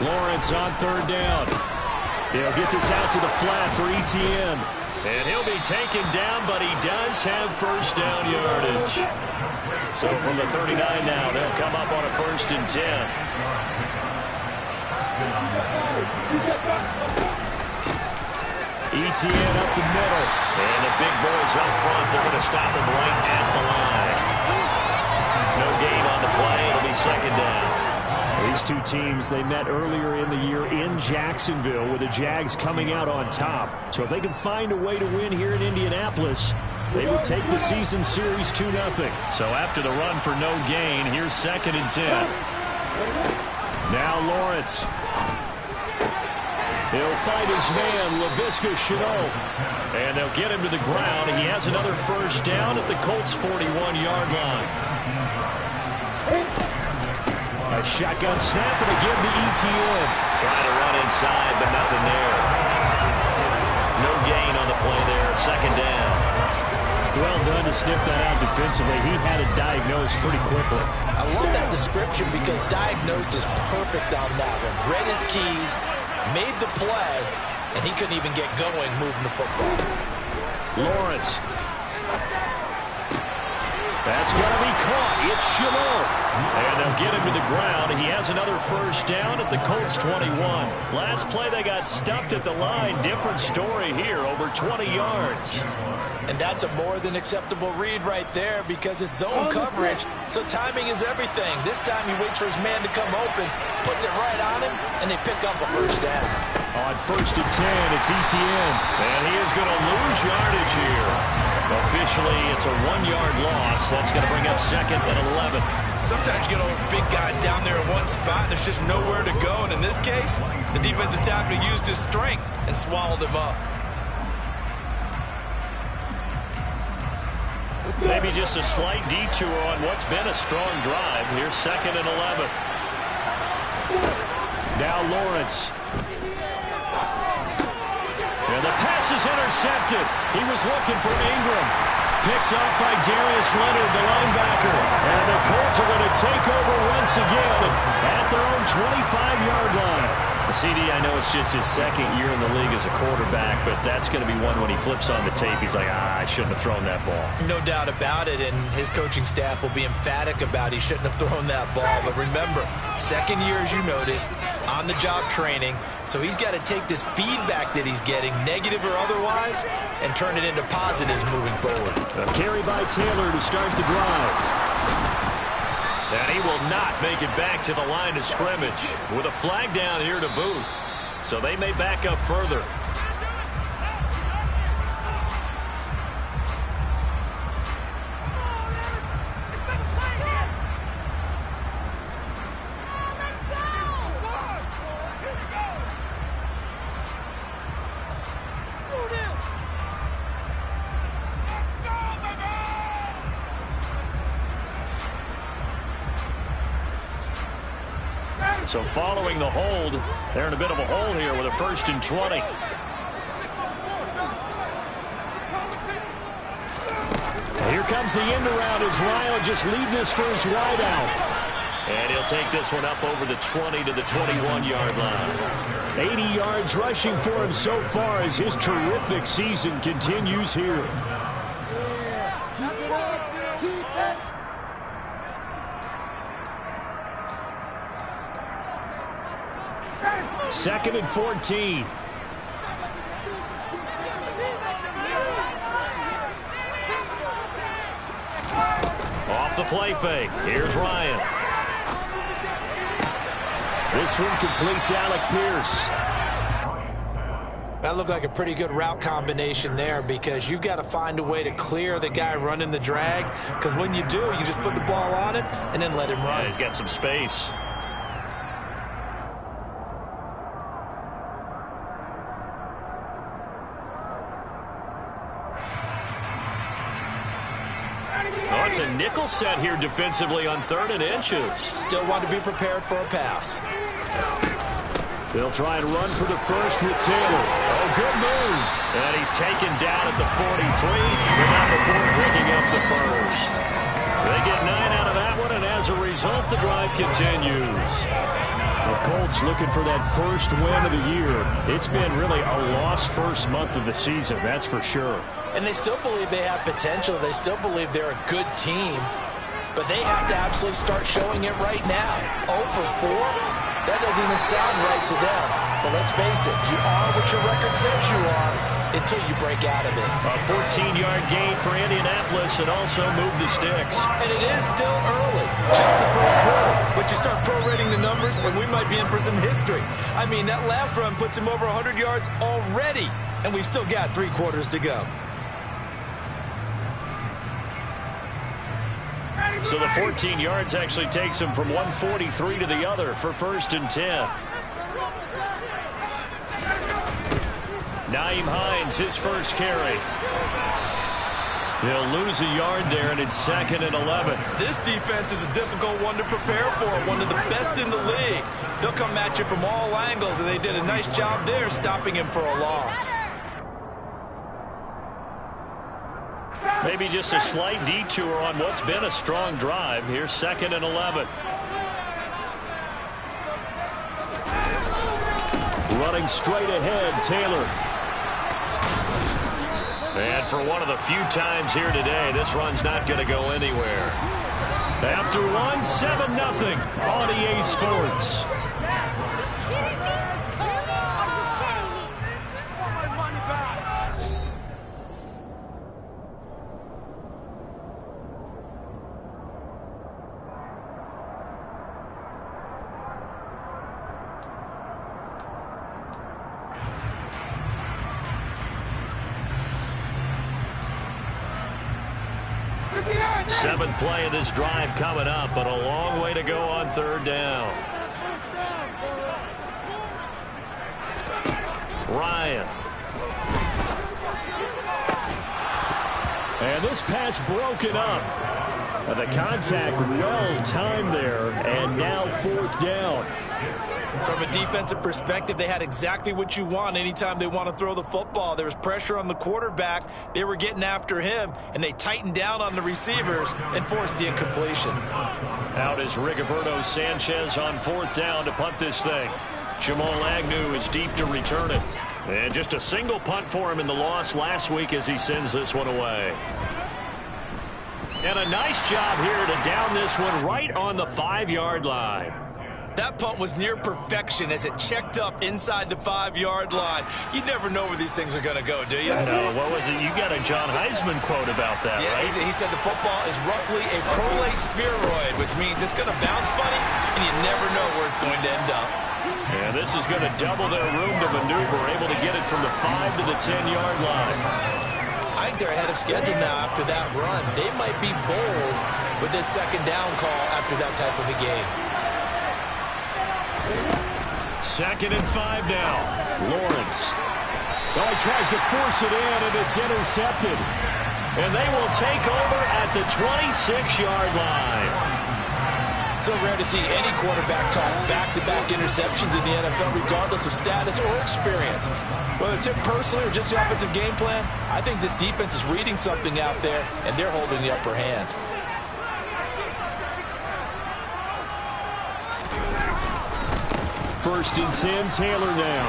Lawrence on third down. They'll get this out to the flat for ETN. And he'll be taken down, but he does have first down yardage. So from the 39 now, they'll come up on a 1st and 10. ETN up the middle. And the big boys up front, they're going to stop him right at the line. No gain on the play. It'll be 2nd down. These two teams, they met earlier in the year in Jacksonville with the Jags coming out on top. So if they can find a way to win here in Indianapolis, they would take the season series 2-0. So after the run for no gain, here's 2nd and 10. Now Lawrence. He'll fight his man, Laviska Shenault. And they'll get him to the ground. He has another first down at the Colts' 41-yard line. A shotgun snap and again to ETN. Trying to run inside, but nothing there. No gain on the play there. 2nd down. Well done to sniff that out defensively. He had it diagnosed pretty quickly. I love that description because diagnosed is perfect on that one. Read his keys, made the play, and he couldn't even get going moving the football. Lawrence. That's going to be caught. It's Shenault. And they'll get him to the ground. He has another first down at the Colts' 21. Last play they got stuffed at the line. Different story here, over 20 yards. And that's a more than acceptable read right there because it's zone coverage, so timing is everything. This time he waits for his man to come open, puts it right on him, and they pick up a first down. On 1st and 10, it's ETN. And he is going to lose yardage here. Officially, it's a 1-yard loss. That's going to bring up 2nd and 11. Sometimes you get all those big guys down there in one spot, and there's just nowhere to go. And in this case, the defensive tackle used his strength and swallowed him up. Maybe just a slight detour on what's been a strong drive. Here's 2nd and 11. Now Lawrence. And the pass is intercepted. He was looking for Ingram. Picked up by Darius Leonard, the linebacker. And the Colts are going to take over once again at their own 25-yard line. CD, I know it's just his 2nd year in the league as a quarterback, but that's going to be one when he flips on the tape. He's like, I shouldn't have thrown that ball. No doubt about it, and his coaching staff will be emphatic about he shouldn't have thrown that ball. But remember, 2nd year, as you noted, on-the-job training, so he's got to take this feedback that he's getting, negative or otherwise, and turn it into positives moving forward. A carry by Taylor to start the drive. And he will not make it back to the line of scrimmage with a flag down here to boot. So they may back up further. So following the hold, they're in a bit of a hole here with a 1st and 20. Here comes the end around as Ryan just leave this for his wide out. And he'll take this one up over the 20 to the 21-yard line. 80 yards rushing for him so far as his terrific season continues here. 2nd and 14. Off the play fake. Here's Ryan. This one completes Alec Pierce. That looked like a pretty good route combination there because you've got to find a way to clear the guy running the drag, because when you do, you just put the ball on him and then let him run. Yeah, he's got some space. Oh, it's a nickel set here defensively on 3rd and inches. Still want to be prepared for a pass. They'll try and run for the first with Taylor. Oh, good move. And he's taken down at the 43, but not before picking up the first. They get 9 out of that one, and as a result, the drive continues. The Colts looking for that first win of the year. It's been really a lost first month of the season, that's for sure. And they still believe they have potential. They still believe they're a good team. But they have to absolutely start showing it right now. 0 for 4? That doesn't even sound right to them. But let's face it, you are what your record says you are until you break out of it. A 14-yard gain for Indianapolis and also move the sticks. And it is still early, just the first quarter. But you start prorating the numbers, and we might be in for some history. I mean, that last run puts him over 100 yards already, and we've still got 3 quarters to go. So the 14 yards actually takes him from 143 to the other for 1st and 10. Nyheim Hines, his first carry. He'll lose a yard there, and it's 2nd and 11. This defense is a difficult one to prepare for, one of the best in the league. They'll come at you from all angles, and they did a nice job there stopping him for a loss. Maybe just a slight detour on what's been a strong drive. Here's 2nd and 11. Running straight ahead, Taylor. And for one of the few times here today, this run's not going to go anywhere. After one, 7-0 on EA Sports. Seventh play of this drive coming up, but a long way to go on 3rd down. Ryan. And this pass broken up. The contact well timed there, and now 4th down. From a defensive perspective, they had exactly what you want anytime they want to throw the football. There was pressure on the quarterback. They were getting after him, and they tightened down on the receivers and forced the incompletion. Out is Rigoberto Sanchez on 4th down to punt this thing. Jamal Agnew is deep to return it. And just a single punt for him in the loss last week as he sends this one away. And a nice job here to down this one right on the 5-yard line. That punt was near perfection as it checked up inside the 5-yard line. You never know where these things are going to go, do you? No, what was it? You got a John Heisman quote about that, yeah, right? He said the football is roughly a prolate spheroid, which means it's going to bounce funny, and you never know where it's going to end up. And this is going to double their room to maneuver, able to get it from the 5 to the 10-yard line. I think they're ahead of schedule now after that run. They might be bold with this 2nd down call after that type of a game. 2nd and 5 now. Lawrence. Oh, he tries to force it in, and it's intercepted. And they will take over at the 26-yard line. So rare to see any quarterback toss back-to-back interceptions in the NFL, regardless of status or experience. Whether it's him personally or just the offensive game plan, I think this defense is reading something out there, and they're holding the upper hand. First and 10, Taylor now.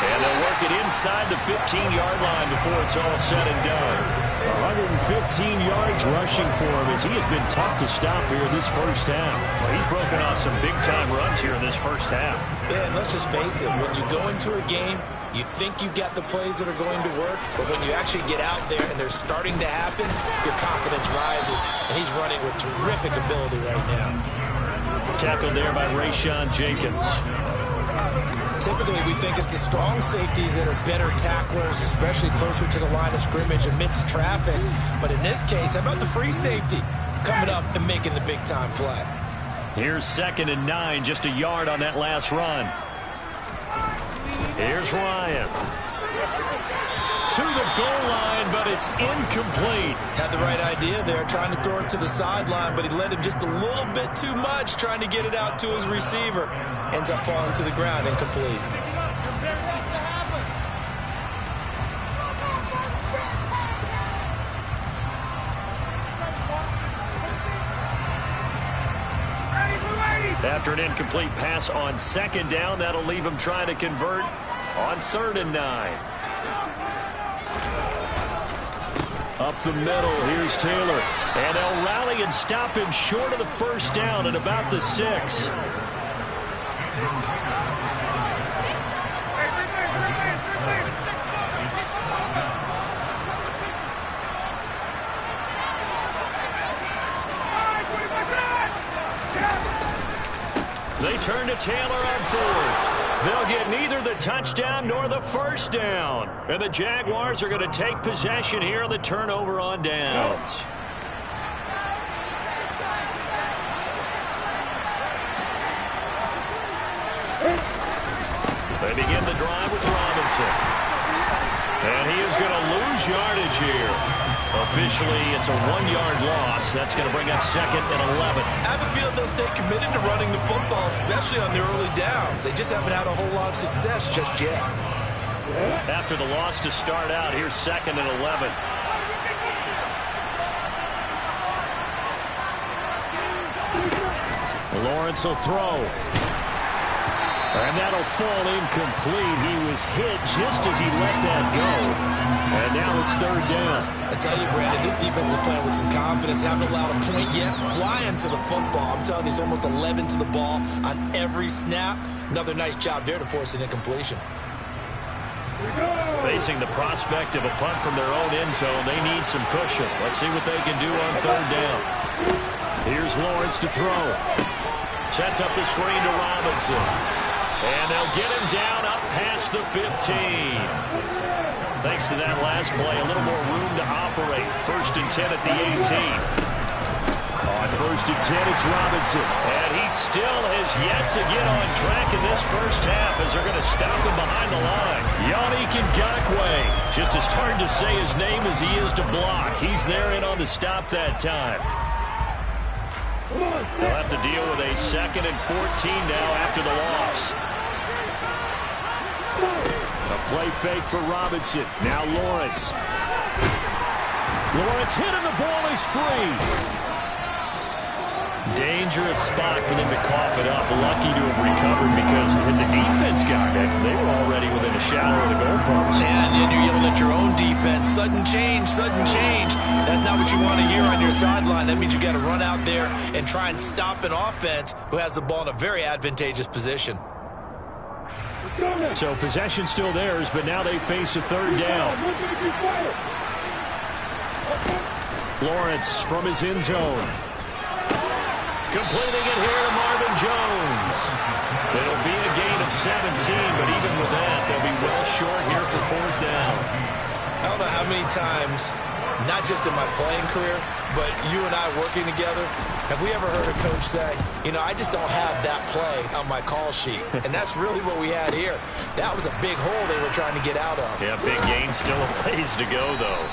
And they'll work it inside the 15-yard line before it's all said and done. 115 yards rushing for him as he has been tough to stop here this first half. Well, he's broken off some big-time runs here in this first half. Yeah, and let's just face it, when you go into a game, you think you've got the plays that are going to work, but when you actually get out there and they're starting to happen, your confidence rises, and he's running with terrific ability right now. Tackled there by Rayshon Jenkins. Typically, we think it's the strong safeties that are better tacklers, especially closer to the line of scrimmage amidst traffic. But in this case, how about the free safety coming up and making the big-time play? Here's 2nd and 9, just a yard on that last run. Here's Ryan. To the goal line, but it's incomplete. Had the right idea there, trying to throw it to the sideline, but he led him just a little bit too much, trying to get it out to his receiver. Ends up falling to the ground, incomplete. After an incomplete pass on 2nd down, that'll leave him trying to convert on 3rd and 9. Up the middle, here's Taylor. And they'll rally and stop him short of the 1st down at about the 6. They turn to Taylor on 4th. They'll get neither the touchdown nor the 1st down. And the Jaguars are going to take possession here on the turnover on downs. They begin the drive with Robinson. And he is going to lose yardage here. Officially, it's a 1-yard loss. That's going to bring up 2nd and 11. I have a feeling they'll stay committed to running the football, especially on the early downs. They just haven't had a whole lot of success just yet. After the loss to start out, here's 2nd and 11. Lawrence will throw. And that'll fall incomplete. He was hit just as he let that go. And now it's 3rd down. I tell you, Brandon, this defense is playing with some confidence. Haven't allowed a point yet. Flying to the football. I'm telling you, it's almost 11 to the ball on every snap. Another nice job there to force an incompletion. Facing the prospect of a punt from their own end zone, they need some cushion. Let's see what they can do on 3rd down. Here's Lawrence to throw. Sets up the screen to Robinson. And they'll get him down up past the 15. Thanks to that last play, a little more room to operate. 1st and 10 at the 18. On 1st and 10, it's Robinson. And he still has yet to get on track in this 1st half as they're going to stop him behind the line. Yannick Ngakoue. Just as hard to say his name as he is to block. He's there in on the stop that time. They'll have to deal with a 2nd and 14 now after the loss. A play fake for Robinson. Now Lawrence. Lawrence hit and the ball is free. Dangerous spot for them to cough it up. Lucky to have recovered because had the defense got it, they were already within a shadow of the goalpost. And you're yelling at your own defense. Sudden change, sudden change. That's not what you want to hear on your sideline. That means you got to run out there and try and stop an offense who has the ball in a very advantageous position. So possession still theirs, but now they face a 3rd down. Lawrence from his end zone. Completing it here to Marvin Jones. It'll be a gain of 17, but even with that, they'll be well short here for 4th down. I don't know how many times, not just in my playing career, but you and I working together, have we ever heard a coach say, you know, I just don't have that play on my call sheet. And that's really what we had here. That was a big hole they were trying to get out of. Yeah, big gain, still a ways to go, though.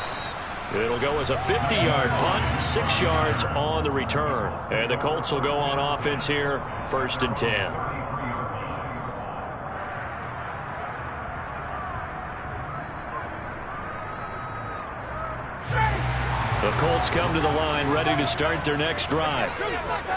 It'll go as a 50-yard punt, 6 yards on the return. And the Colts will go on offense here, 1st and 10. The Colts come to the line ready to start their next drive.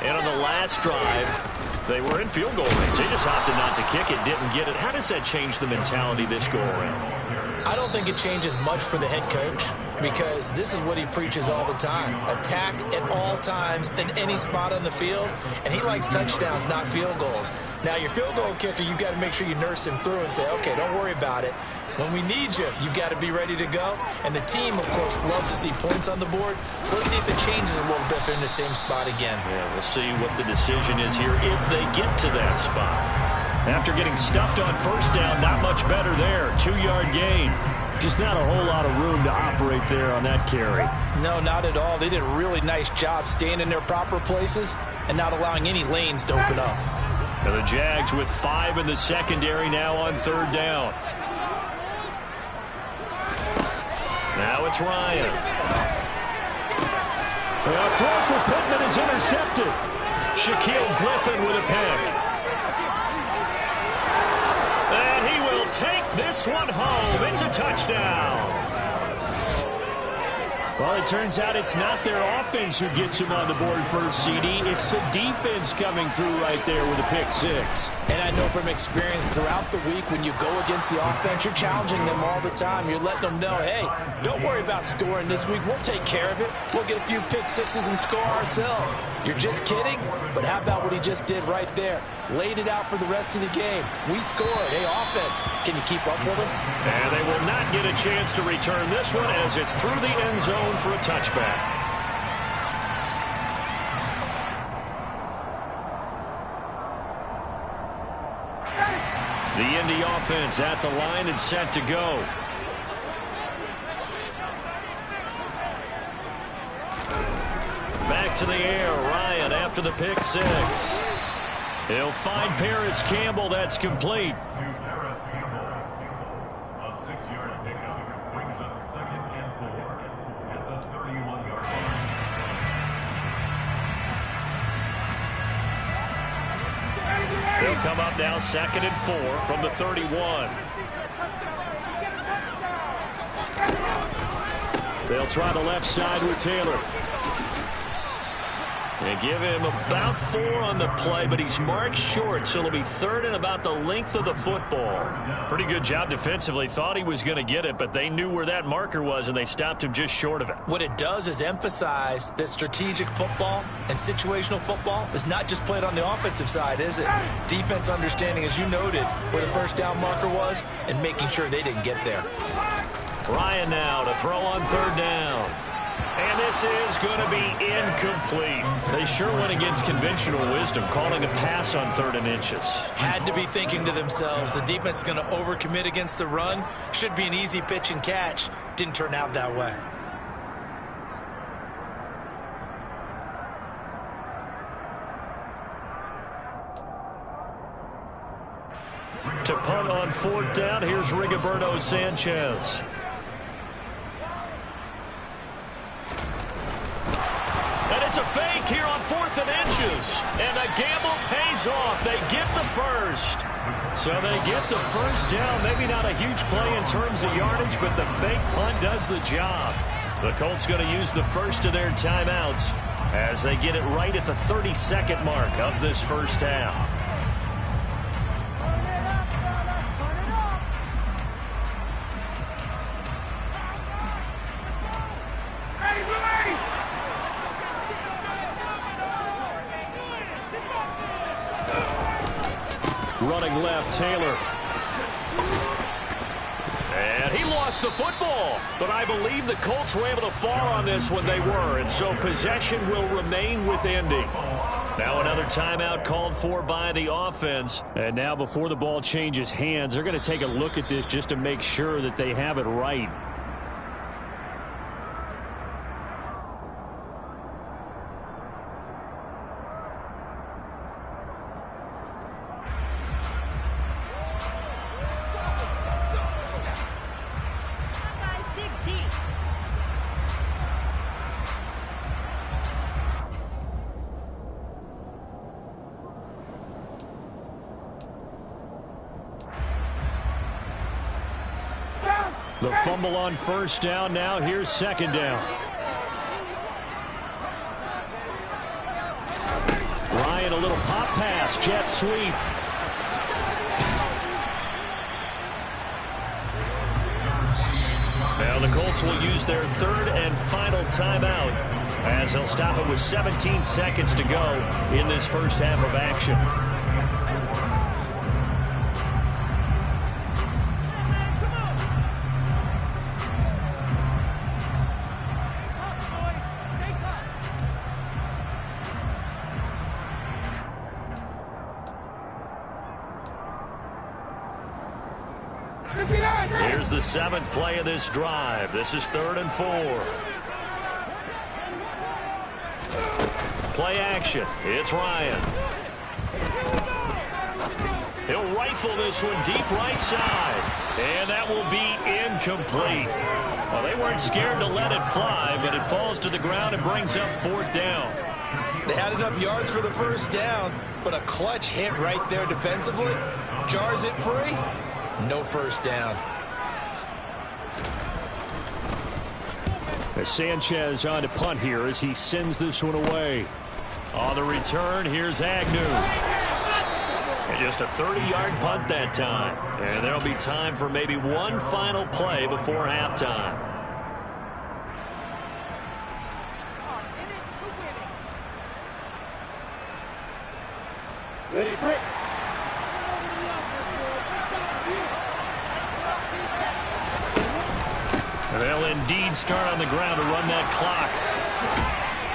And on the last drive, they were in field goal range. They just opted not to kick it, didn't get it. How does that change the mentality this go-around? I don't think it changes much for the head coach because this is what he preaches all the time. Attack at all times in any spot on the field, and he likes touchdowns, not field goals. Now, your field goal kicker, you've got to make sure you nurse him through and say, okay, don't worry about it. When we need you, you've got to be ready to go. And the team, of course, loves to see points on the board. So let's see if it changes a little bit if they're in the same spot again. Yeah, we'll see what the decision is here if they get to that spot. After getting stuffed on 1st down, not much better there. 2-yard gain. Just not a whole lot of room to operate there on that carry. No, not at all. They did a really nice job staying in their proper places and not allowing any lanes to open up. And the Jags with 5 in the secondary now on 3rd down. Now it's Ryan. A throw for Pittman is intercepted. Shaquille Griffin with a pick. And he will take this one home. It's a touchdown. Well, it turns out it's not their offense who gets him on the board first, CD. It's the defense coming through right there with a pick six. And I know from experience throughout the week, when you go against the offense, you're challenging them all the time. You're letting them know, hey, don't worry about scoring this week. We'll take care of it. We'll get a few pick sixes and score ourselves. You're just kidding? But how about what he just did right there? Laid it out for the rest of the game. We scored. Hey, offense, can you keep up with us? And they will not get a chance to return this one as it's through the end zone for a touchback. The Indy offense at the line and set to go. Back to the air, Ryan after the pick six. He'll find Paris Campbell. That's complete. A 6-yard pickup brings up 2nd and 4 at the 31-yard line. They'll come up now 2nd and 4 from the 31. They'll try the left side with Taylor. And give him about 4 on the play, but he's marked short, so it'll be 3rd and about the length of the football. Pretty good job defensively. Thought he was going to get it, but they knew where that marker was, and they stopped him just short of it. What it does is emphasize that strategic football and situational football is not just played on the offensive side, is it? Defense understanding, as you noted, where the first down marker was and making sure they didn't get there. Ryan now to throw on 3rd down. And this is going to be incomplete. They sure went against conventional wisdom, calling a pass on 3rd and inches. Had to be thinking to themselves, the defense is going to overcommit against the run. Should be an easy pitch and catch. Didn't turn out that way. To punt on 4th down, here's Rigoberto Sanchez. It's a fake here on 4th and inches. And the gamble pays off. They get the first. So they get the first down. Maybe not a huge play in terms of yardage, but the fake punt does the job. The Colts going to use the first of their timeouts as they get it right at the 32nd mark of this first half. Running left, Taylor. And he lost the football. But I believe the Colts were able to fall on this when they were. And so possession will remain with Indy. Now another timeout called for by the offense. And now before the ball changes hands, they're going to take a look at this just to make sure that they have it right. The fumble on 1st down. Now here's 2nd down. Ryan, a little pop pass, jet sweep. Now the Colts will use their 3rd and final timeout as they'll stop it with 17 seconds to go in this first half of action. Here's the 7th play of this drive. This is 3rd and 4. Play action. It's Ryan. He'll rifle this one deep right side. And that will be incomplete. Well, they weren't scared to let it fly, but it falls to the ground and brings up 4th down. They had enough yards for the first down, but a clutch hit right there defensively jars it free. No first down. Sanchez on to punt here as he sends this one away. On the return, here's Agnew. And just a 30-yard punt that time. And there'll be time for maybe one final play before halftime. Ready, break. They'll indeed start on the ground to run that clock.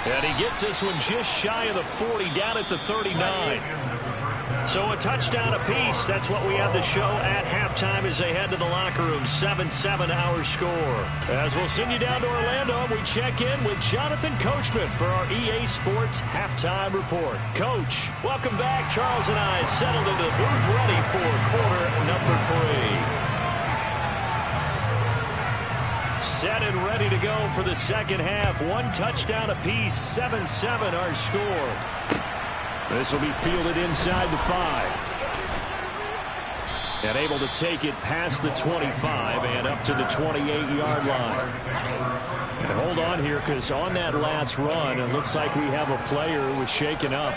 And he gets this one just shy of the 40, down at the 39. So a touchdown apiece. That's what we have to show at halftime as they head to the locker room. 7-7 our score. As we'll send you down to Orlando, we check in with Jonathan Coachman for our EA Sports Halftime Report. Coach, welcome back. Charles and I settled into the booth ready for quarter number 3. Set and ready to go for the second half. One touchdown apiece. 7-7 our score. This will be fielded inside the 5. And able to take it past the 25 and up to the 28-yard line. And hold on here, because on that last run, it looks like we have a player who was shaken up.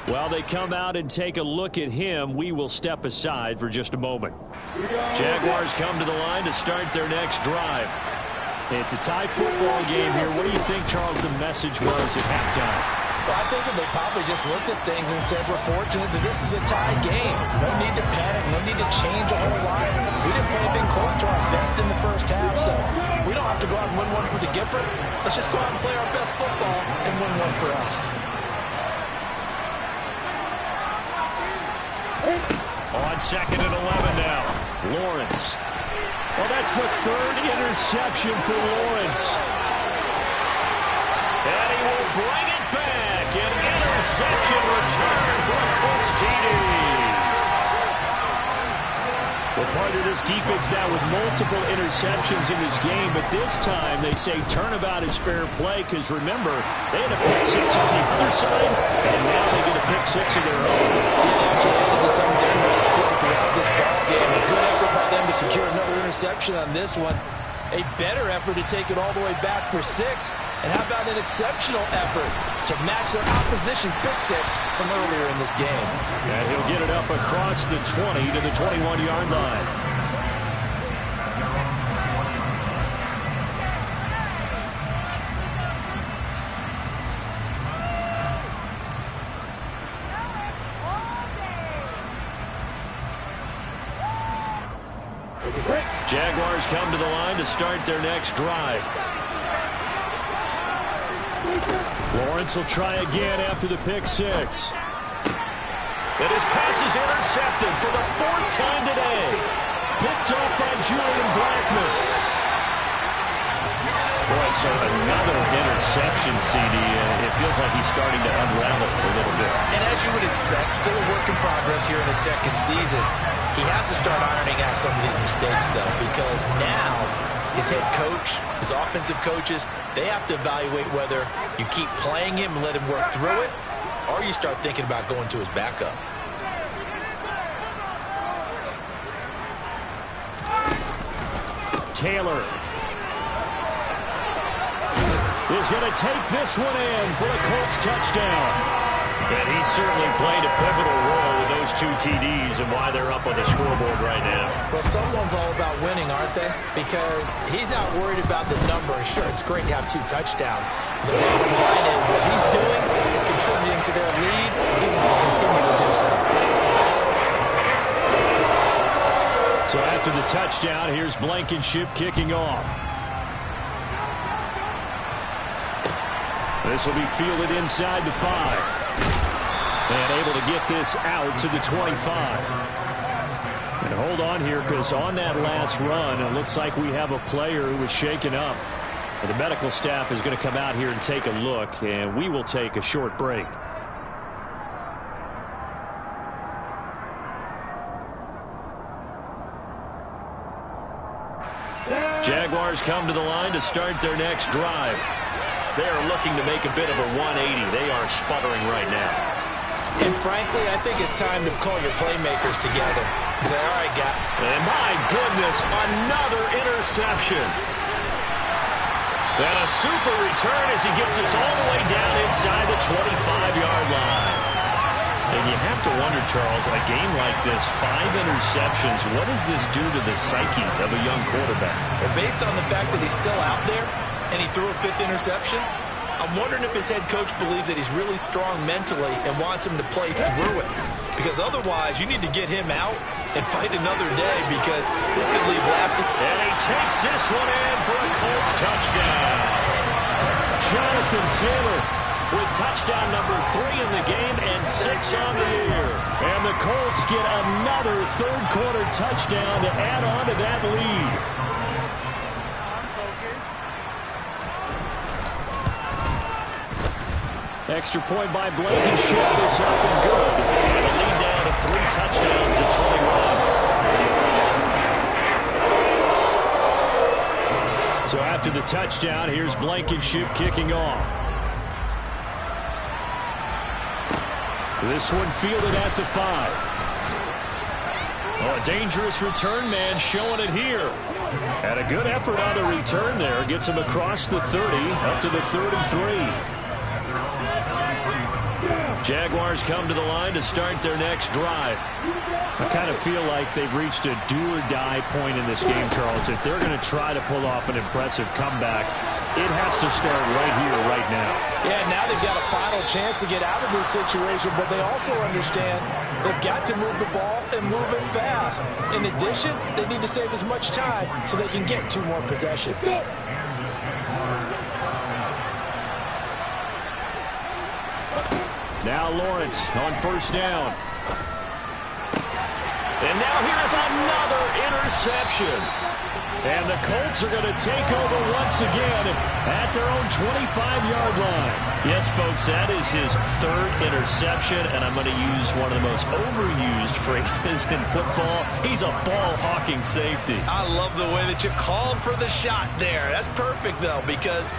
While they come out and take a look at him, we will step aside for just a moment. Jaguars come to the line to start their next drive. It's a tie football game here. What do you think, Charles, the message was at halftime? Well, I think they probably just looked at things and said, we're fortunate that this is a tie game. No need to panic. No need to change a whole lot. We didn't play anything close to our best in the first half, so we don't have to go out and win one for the Gifford. Let's just go out and play our best football and win one for us. On second and 11 now. Lawrence. Well, that's the third interception for Lawrence. And he will bring it back. An interception return for a Colts TD. Well, part of this defense now with multiple interceptions in this game, but this time they say turnabout is fair play, because remember, they had a pick 6 on the other side, and now they get a pick 6 of their own. They actually added to some dangerous play throughout this ball game. A good effort by them to secure another interception on this one. A better effort to take it all the way back for 6. And how about an exceptional effort to match their opposition's pick 6 from earlier in this game? And he'll get it up across the 20 to the 21-yard line. Jaguars come to the line to start their next drive. Lawrence will try again after the pick 6. And his pass is intercepted for the 4th time today. Picked off by Julian Blackman. Boy, so another interception, CD. It feels like he's starting to unravel a little bit. And as you would expect, still a work in progress here in his second season. He has to start ironing out some of these mistakes, though, because now his head coach, his offensive coaches, they have to evaluate whether you keep playing him and let him work through it, or you start thinking about going to his backup. Taylor is going to take this one in for the Colts touchdown. And he certainly played a pivotal role with those 2 TDs and why they're up on the scoreboard right now. Well, someone's all about winning, aren't they? Because he's not worried about the number. Sure, it's great to have 2 touchdowns. The bottom line is what he's doing is contributing to their lead. He wants to continue to do so. So after the touchdown, here's Blankenship kicking off. This will be fielded inside the 5. And able to get this out to the 25. And hold on here, because on that last run, it looks like we have a player who was shaken up. And the medical staff is going to come out here and take a look, and we will take a short break. Jaguars come to the line to start their next drive. They are looking to make a bit of a 180. They are sputtering right now. And frankly, I think it's time to call your playmakers together and say, all right, guys. And my goodness, another interception. And a super return as he gets us all the way down inside the 25-yard line. And you have to wonder, Charles, in a game like this, 5 interceptions, what does this do to the psyche of a young quarterback? Well, based on the fact that he's still out there and he threw a 5th interception, I'm wondering if his head coach believes that he's really strong mentally and wants him to play through it. Because otherwise, you need to get him out and fight another day because this could leave lasting. And he takes this one in for a Colts touchdown. Jonathan Taylor with touchdown number 3 in the game and 6 on the year. And the Colts get another third-quarter touchdown to add on to that lead. Extra point by Blankenship is up and good. And a lead now to 3 touchdowns at 21. So after the touchdown, here's Blankenship kicking off. This one fielded at the 5. Oh, a dangerous return man showing it here. And a good effort on the return there. Gets him across the 30, up to the 33. Jaguars come to the line to start their next drive. I kind of feel like they've reached a do-or-die point in this game, Charles. If they're going to try to pull off an impressive comeback, it has to start right here, right now. Yeah, now they've got a final chance to get out of this situation, but they also understand they've got to move the ball and move it fast. In addition, they need to save as much time so they can get 2 more possessions. Now Lawrence on first down. And now here's another interception. And the Colts are going to take over once again at their own 25-yard line. Yes, folks, that is his 3rd interception, and I'm going to use one of the most overused phrases in football. He's a ball-hawking safety. I love the way that you called for the shot there. That's perfect, though, because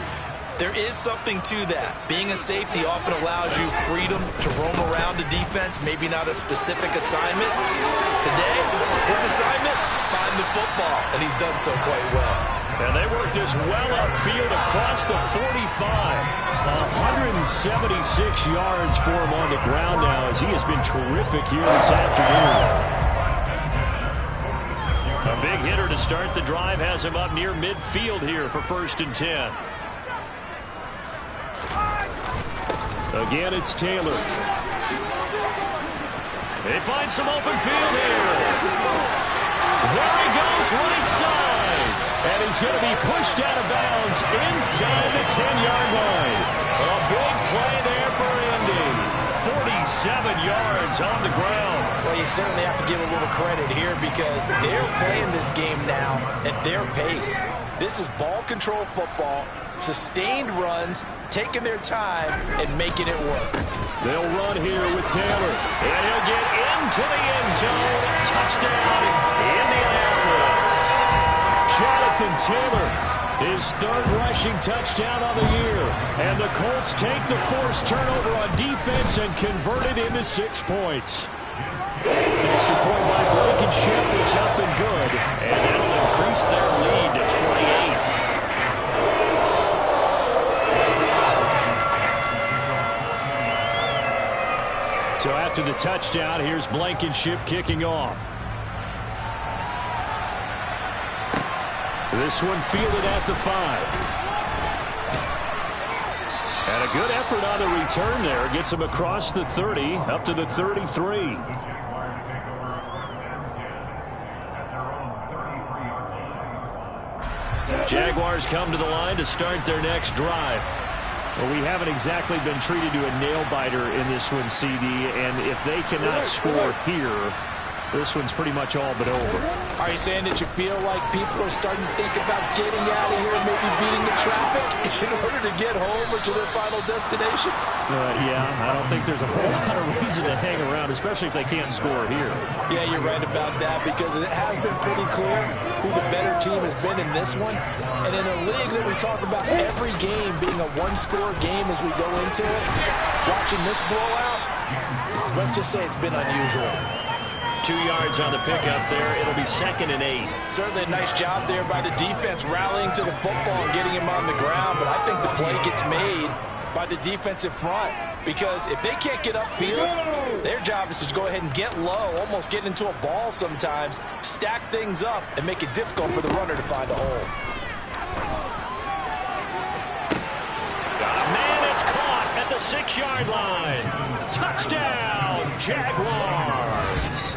there is something to that. Being a safety often allows you freedom to roam around the defense, maybe not a specific assignment. Today, his assignment, find the football, and he's done so quite well. And they work this well upfield across the 45. 176 yards for him on the ground now as he has been terrific here this afternoon. A big hitter to start the drive has him up near midfield here for 1st and 10. Again, it's Taylor. They find some open field here. There he goes, right side. And he's going to be pushed out of bounds inside the 10-yard line. A big play there for Indy. 47 yards on the ground. Well, you certainly have to give a little credit here because they're playing this game now at their pace. This is ball control football, sustained runs, taking their time, and making it work. They'll run here with Taylor, and he'll get into the end zone. Touchdown, Indianapolis. Jonathan Taylor, his 3rd rushing touchdown on the year. And the Colts take the forced turnover on defense and convert it into 6 points. Extra point by Blankenship is up and good, and that'll increase their lead to 28. So after the touchdown, here's Blankenship kicking off. This one fielded at the 5. And a good effort on the return there. Gets him across the 30, up to the 33. Jaguars come to the line to start their next drive. Well, we haven't exactly been treated to a nail-biter in this one, CD, and if they cannot score here, this one's pretty much all but over. Are you saying that you feel like people are starting to think about getting out of here and maybe beating the traffic in order to get home or to their final destination? Yeah, I don't think there's a whole lot of reason to hang around, especially if they can't score here. Yeah, you're right about that because it has been pretty clear who the better team has been in this one. And in a league that we talk about every game being a one-score game as we go into it, watching this blowout, let's just say it's been unusual. 2 yards on the pickup there. It'll be 2nd and 8. Certainly a nice job there by the defense rallying to the football and getting him on the ground. But I think the play gets made by the defensive front, because if they can't get upfield, their job is to go ahead and get low, almost get into a ball sometimes, stack things up, and make it difficult for the runner to find a hole. Got a man, it's caught at the 6-yard line. Touchdown, Jaguars.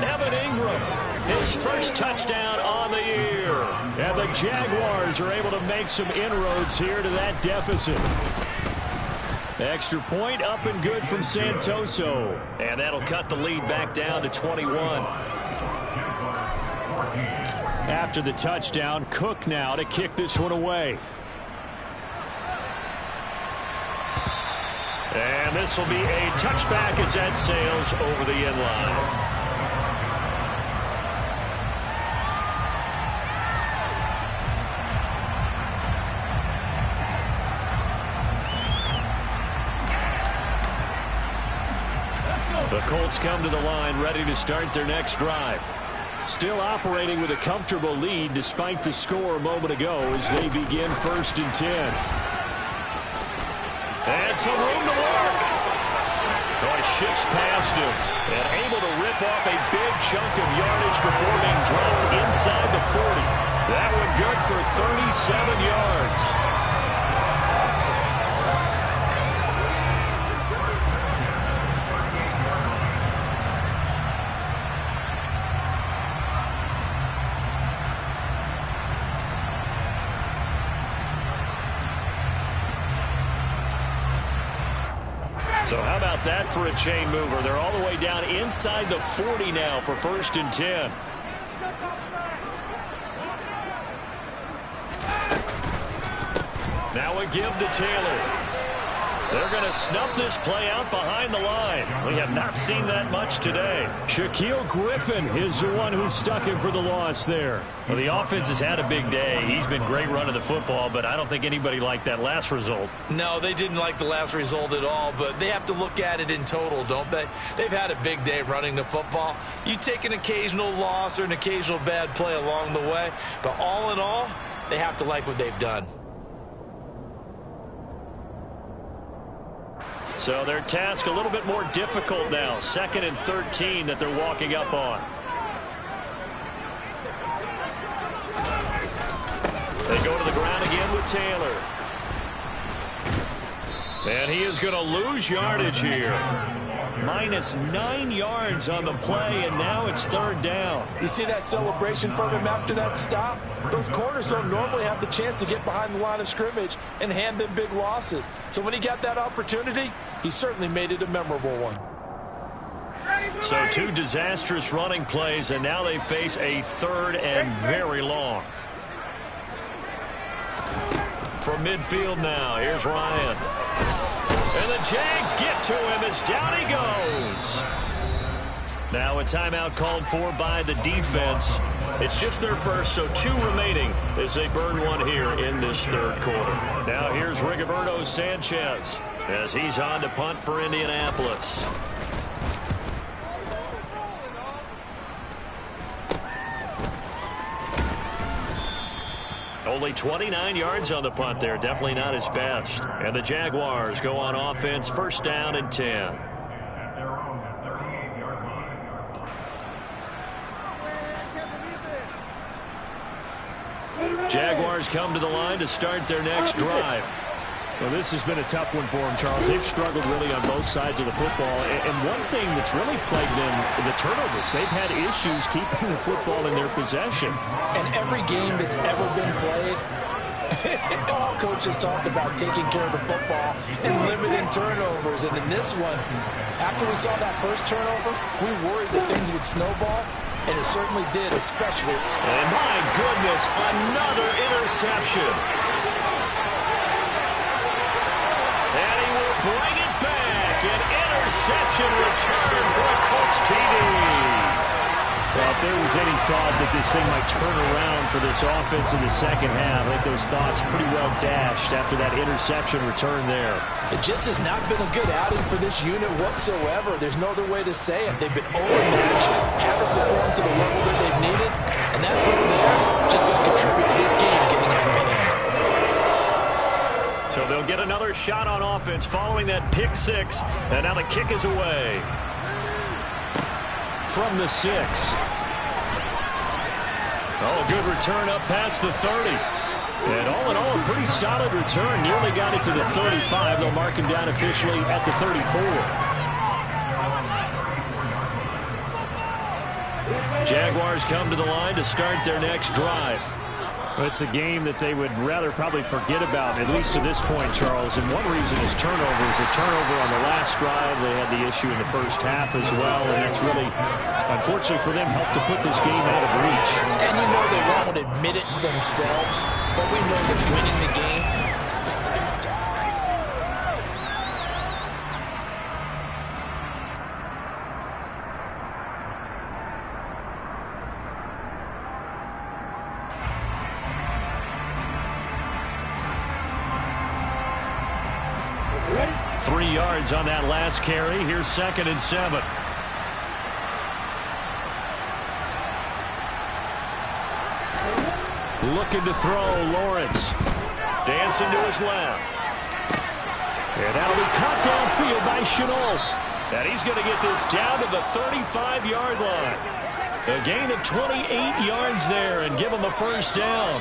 Evan Ingram, his first touchdown on the year. And the Jaguars are able to make some inroads here to that deficit. Extra point up and good from Santoso. And that'll cut the lead back down to 21. After the touchdown, Cook now to kick this one away. And this will be a touchback as that sails over the end line. The Colts come to the line ready to start their next drive. Still operating with a comfortable lead despite the score a moment ago as they begin 1st and 10. And some room to work. Oh, shifts past him and able to rip off a big chunk of yardage before being dropped inside the 40. That one good for 37 yards. So how about that for a chain mover? They're all the way down inside the 40 now for 1st and 10. Now a give to Taylor. They're going to snuff this play out behind the line. We have not seen that much today. Shaquille Griffin is the one who stuck him for the loss there. Well, the offense has had a big day. He's been great running the football, but I don't think anybody liked that last result. No, they didn't like the last result at all, but they have to look at it in total, don't they? They've had a big day running the football. You take an occasional loss or an occasional bad play along the way, but all in all, they have to like what they've done. So their task a little bit more difficult now. 2nd and 13 that they're walking up on. They go to the ground again with Taylor. And he is going to lose yardage here. -9 yards on the play, and now it's 3rd down. You see that celebration from him after that stop? Those corners don't normally have the chance to get behind the line of scrimmage and hand them big losses. So when he got that opportunity, he certainly made it a memorable one. So 2 disastrous running plays, and now they face a 3rd and very long. From midfield now, here's Ryan. And the Jags get to him as down he goes. Now a timeout called for by the defense. It's just their first, so 2 remaining as they burn one here in this 3rd quarter. Now here's Rigoberto Sanchez as he's on to punt for Indianapolis. Only 29 yards on the punt there. Definitely not his best. And the Jaguars go on offense, 1st down and 10. Jaguars come to the line to start their next drive. Well, this has been a tough one for them, Charles. They've struggled really on both sides of the football. And one thing that's really plagued them, the turnovers. They've had issues keeping the football in their possession. And every game that's ever been played, all coaches talk about taking care of the football and limiting turnovers. And in this one, after we saw that first turnover, we worried that things would snowball. And it certainly did, especially. And my goodness, another interception. And he will bring it back. An interception return for a Colts TD. Well, if there was any thought that this thing might turn around for this offense in the second half, I think those thoughts pretty well dashed after that interception return there. It just has not been a good outing for this unit whatsoever. There's no other way to say it. They've been overmatched, haven't performed to the level that they've needed, and that throw there just going to contribute to this game getting out of hand. So they'll get another shot on offense following that pick six, and now the kick is away. From the 6. Oh, a good return up past the 30. And all in all, a pretty solid return. Nearly got it to the 35. They'll mark him down officially at the 34. Jaguars come to the line to start their next drive. It's a game that they would rather probably forget about, at least to this point, Charles. And one reason is turnovers. A turnover on the last drive. They had the issue in the first half as well. And that's really, unfortunately for them, helped to put this game out of reach. And you know they won't admit it to themselves, but we know that winning the game. 3 yards on that last carry. Here's 2nd and 7. Looking to throw, Lawrence. Dancing to his left. And that'll be caught downfield by Shenault. And he's going to get this down to the 35-yard line. A gain of 28 yards there and give him a first down.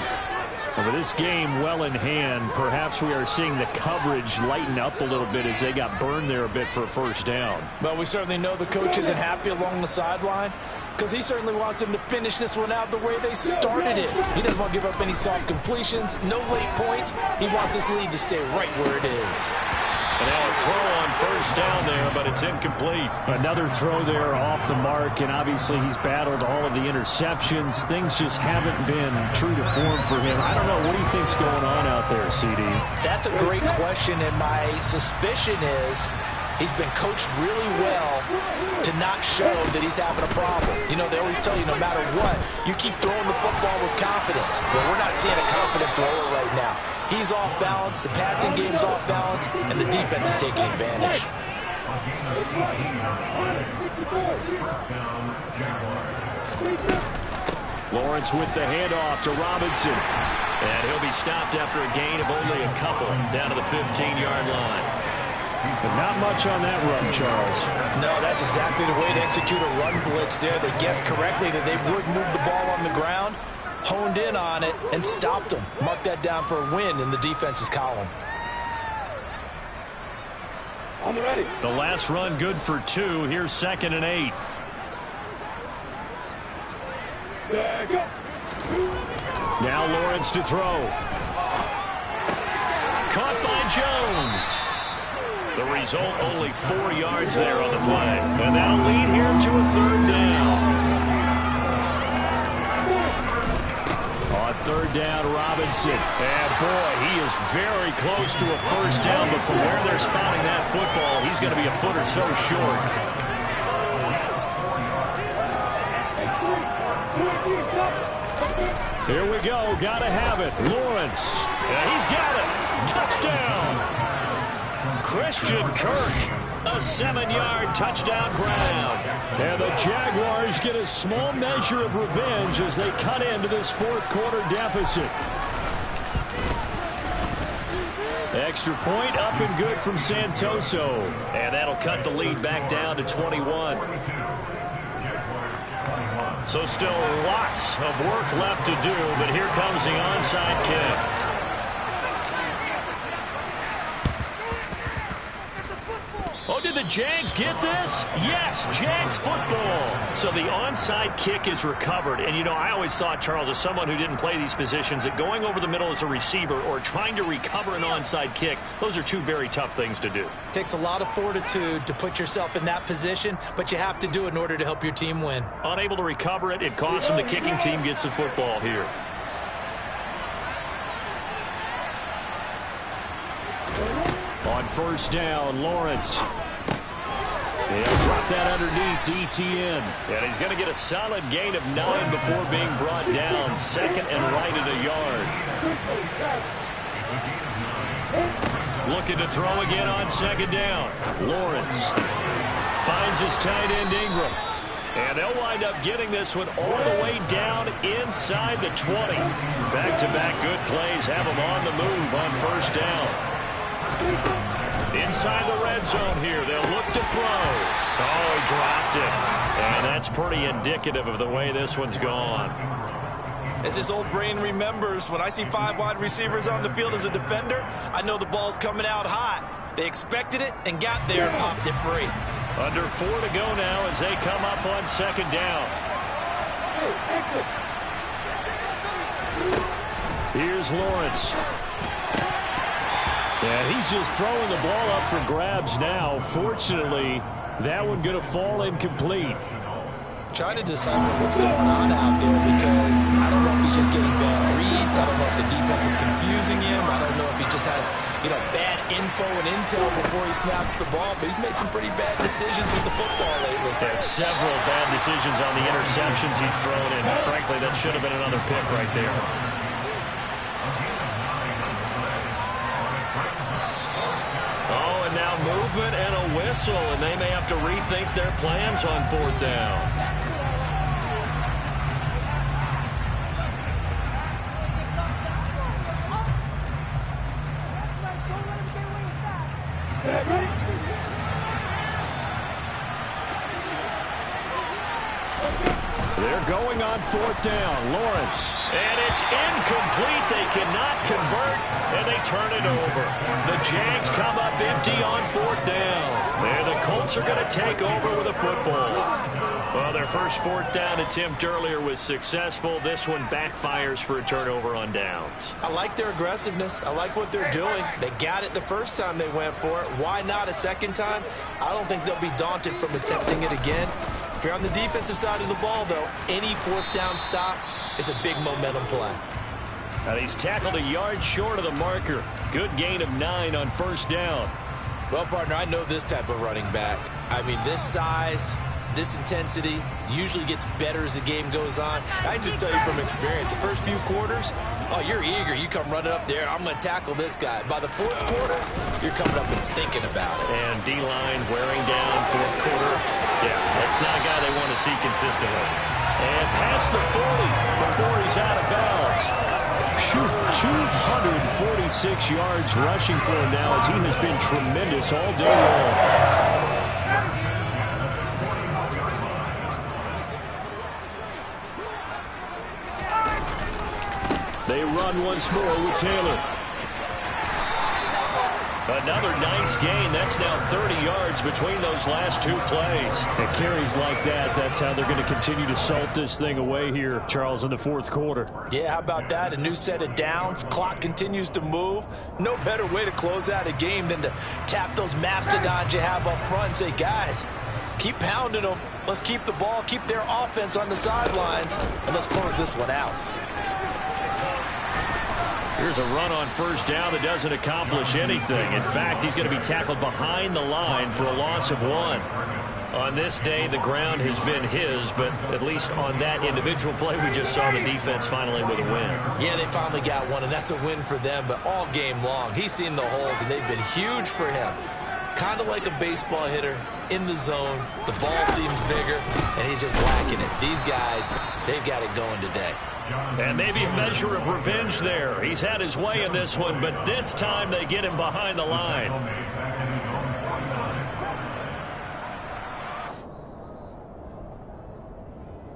With this game well in hand, perhaps we are seeing the coverage lighten up a little bit as they got burned there a bit for a first down. Well, we certainly know the coach isn't happy along the sideline because he certainly wants them to finish this one out the way they started it. He doesn't want to give up any soft completions, no late points. He wants his lead to stay right where it is. And now a throw on first down there, but it's incomplete. Another throw there off the mark, and obviously he's battled all of the interceptions. Things just haven't been true to form for him. I don't know. What do you think's going on out there, CD? That's a great question, and my suspicion is he's been coached really well to not show that he's having a problem. You know, they always tell you no matter what, you keep throwing the football with confidence. Well, we're not seeing a confident thrower right now. He's off balance, the passing game's off balance, and the defense is taking advantage. Lawrence with the handoff to Robinson. And he'll be stopped after a gain of only a couple down to the 15-yard line. But not much on that run, Charles. No, that's exactly the way to execute a run blitz there. They guessed correctly that they would move the ball on the ground, honed in on it, and stopped them. Mark that down for a win in the defense's column. On the ready. The last run good for 2. Here's 2nd and 8. Now Lawrence to throw. Caught by Jones. The result, only 4 yards there on the play. And that'll lead here to a 3rd down. On 3rd down, Robinson. And boy, he is very close to a first down, but from where they're spotting that football, he's going to be a foot or so short. Here we go. Got to have it. Lawrence. And he's got it. Touchdown. Christian Kirk, a 7-yard touchdown grab. And the Jaguars get a small measure of revenge as they cut into this 4th quarter deficit. Extra point up and good from Santoso. And that'll cut the lead back down to 21. So still lots of work left to do, but here comes the onside kick. Oh, did the Jags get this? Yes, Jags football. So the onside kick is recovered. And, you know, I always thought, Charles, as someone who didn't play these positions, that going over the middle as a receiver or trying to recover an onside kick, those are two very tough things to do. Takes a lot of fortitude to put yourself in that position, but you have to do it in order to help your team win. Unable to recover it, it costs them. The kicking team gets the football here. On 1st down, Lawrence. He'll drop that underneath to ETN. And he's going to get a solid gain of 9 before being brought down. Second and right at a yard. Looking to throw again on second down. Lawrence finds his tight end Ingram. And they'll wind up getting this one all the way down inside the 20. Back-to-back good plays have him on the move on first down. Inside the red zone here. They'll look to throw. Oh, he dropped it. And that's pretty indicative of the way this one's gone. As his old brain remembers, when I see 5 wide receivers on the field as a defender, I know the ball's coming out hot. They expected it and got there and popped it free. Under 4 to go now as they come up on second down. Here's Lawrence. And he's just throwing the ball up for grabs now. Fortunately, that one going to fall incomplete. Trying to decipher what's going on out there because I don't know if he's just getting bad reads. I don't know if the defense is confusing him. I don't know if he just has, bad info and intel before he snaps the ball. But he's made some pretty bad decisions with the football lately. Yeah, several bad decisions on the interceptions he's thrown, and frankly, that should have been another pick right there. Oh, and now movement and a whistle, and they may have to rethink their plans on fourth down. They're going on fourth down. Lawrence. And it's incomplete. They cannot convert, and they turn it over. The Jags come up empty on fourth down. And the Colts are going to take over with a football. Well, their first fourth down attempt earlier was successful. This one backfires for a turnover on downs. I like their aggressiveness. I like what they're doing. They got it the first time they went for it. Why not a second time? I don't think they'll be daunted from attempting it again. If you're on the defensive side of the ball, though, any fourth down stop is a big momentum play. And he's tackled a yard short of the marker. Good gain of 9 on first down. Well, partner, I know this type of running back. I mean, this size, this intensity usually gets better as the game goes on. I can just tell you from experience, the first few quarters, oh, you're eager. You come running up there, I'm going to tackle this guy. By the fourth quarter, you're coming up and thinking about it. And D-line wearing down fourth quarter. Yeah, that's not a guy they want to see consistently. And past the 40 before he's out of bounds. 246 yards rushing for him now as he has been tremendous all day long. They run once more with Taylor. Another nice gain. That's now 30 yards between those last 2 plays. And carries like that, that's how they're going to continue to salt this thing away here, Charles, in the fourth quarter. Yeah, how about that? A new set of downs. Clock continues to move. No better way to close out a game than to tap those mastodons you have up front and say, guys, keep pounding them. Let's keep the ball, keep their offense on the sidelines, and let's close this one out. Here's a run on first down that doesn't accomplish anything. In fact, he's going to be tackled behind the line for a loss of 1. On this day, the ground has been his, but at least on that individual play, we just saw the defense finally with a win. Yeah, they finally got one, and that's a win for them, but all game long, he's seen the holes, and they've been huge for him. Kind of like a baseball hitter in the zone. The ball seems bigger, and he's just whacking it. These guys, they've got it going today. And maybe a measure of revenge there. He's had his way in this one, but this time they get him behind the line.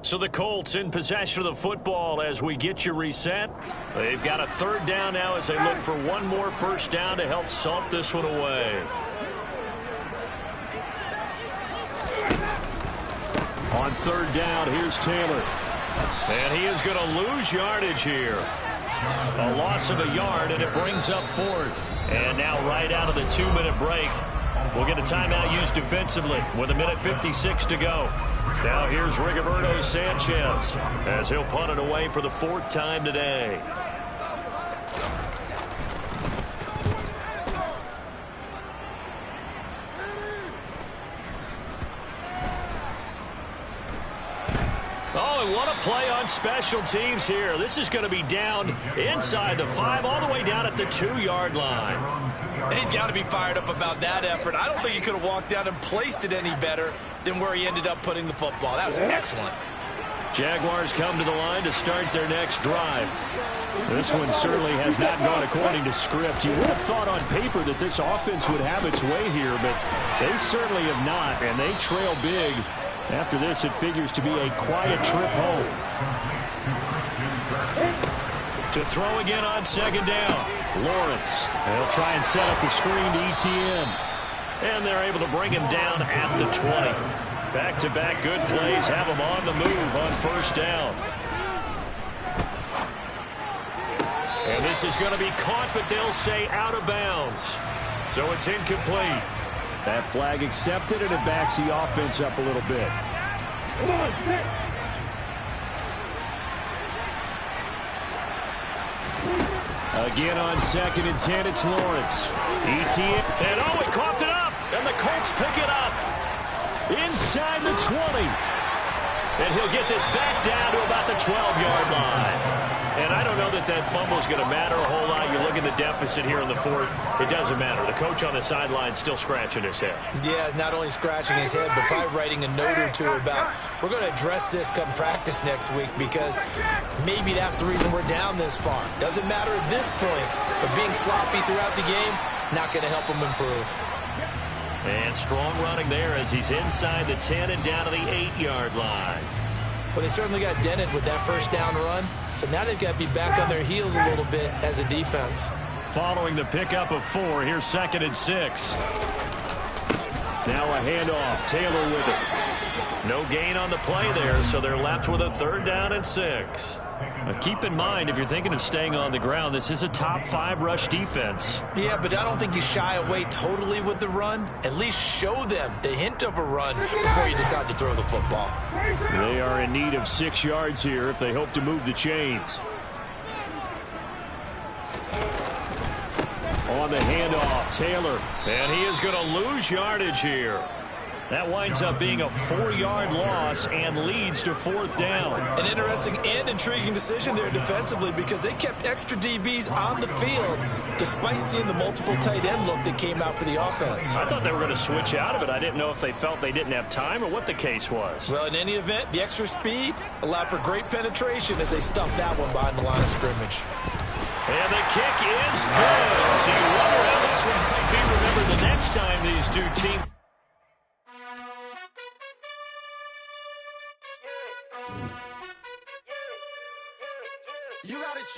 So the Colts in possession of the football as we get you reset. They've got a third down now as they look for one more first down to help salt this one away. On third down, here's Taylor. And he is going to lose yardage here. A loss of a yard, and it brings up fourth. And now right out of the 2-minute break, we'll get a timeout used defensively with 1:56 to go. Now here's Rigoberto Sanchez as he'll punt it away for the 4th time today. Oh, and what a play on special teams here. This is going to be down inside the 5, all the way down at the 2-yard line. And he's got to be fired up about that effort. I don't think he could have walked down and placed it any better than where he ended up putting the football. That was excellent. Jaguars come to the line to start their next drive. This one certainly has not gone according to script. You would have thought on paper that this offense would have its way here, but they certainly have not, and they trail big. After this, it figures to be a quiet trip home. To throw again on second down. Lawrence. They'll try and set up the screen to ETN. And they're able to bring him down at the 20. Back-to-back good plays have him on the move on first down. And this is going to be caught, but they'll say out of bounds. So it's incomplete. That flag accepted, and it backs the offense up a little bit. Again on 2nd and 10, it's Lawrence. ETN, and oh, he coughed it up, and the Colts pick it up. Inside the 20. And he'll get this back down to about the 12-yard line. And I don't know that that fumble is going to matter a whole lot. You look at the deficit here in the 4th. It doesn't matter. The coach on the sideline still scratching his head. Yeah, not only scratching his head, but probably writing a note or two about, we're going to address this come practice next week, because maybe that's the reason we're down this far. Doesn't matter at this point, but being sloppy throughout the game, not going to help him improve. And strong running there as he's inside the 10 and down to the 8-yard line. Well, they certainly got dented with that first down run, so now they've got to be back on their heels a little bit as a defense. Following the pickup of 4, here's 2nd and 6. Now a handoff, Taylor with it. No gain on the play there, so they're left with a 3rd down and 6. Now keep in mind, if you're thinking of staying on the ground, this is a top 5 rush defense. Yeah, but I don't think you shy away totally with the run. At least show them the hint of a run before you decide to throw the football. They are in need of 6 yards here if they hope to move the chains. On the handoff, Taylor. And he is going to lose yardage here. That winds up being a 4-yard loss and leads to 4th down. An interesting and intriguing decision there defensively, because they kept extra DBs on the field despite seeing the multiple tight end look that came out for the offense. I thought they were going to switch out of it. I didn't know if they felt they didn't have time or what the case was. Well, in any event, the extra speed allowed for great penetration as they stuffed that one behind the line of scrimmage. And the kick is good. So you wonder how this one might be remembered the next time these two teams. You gotta choose.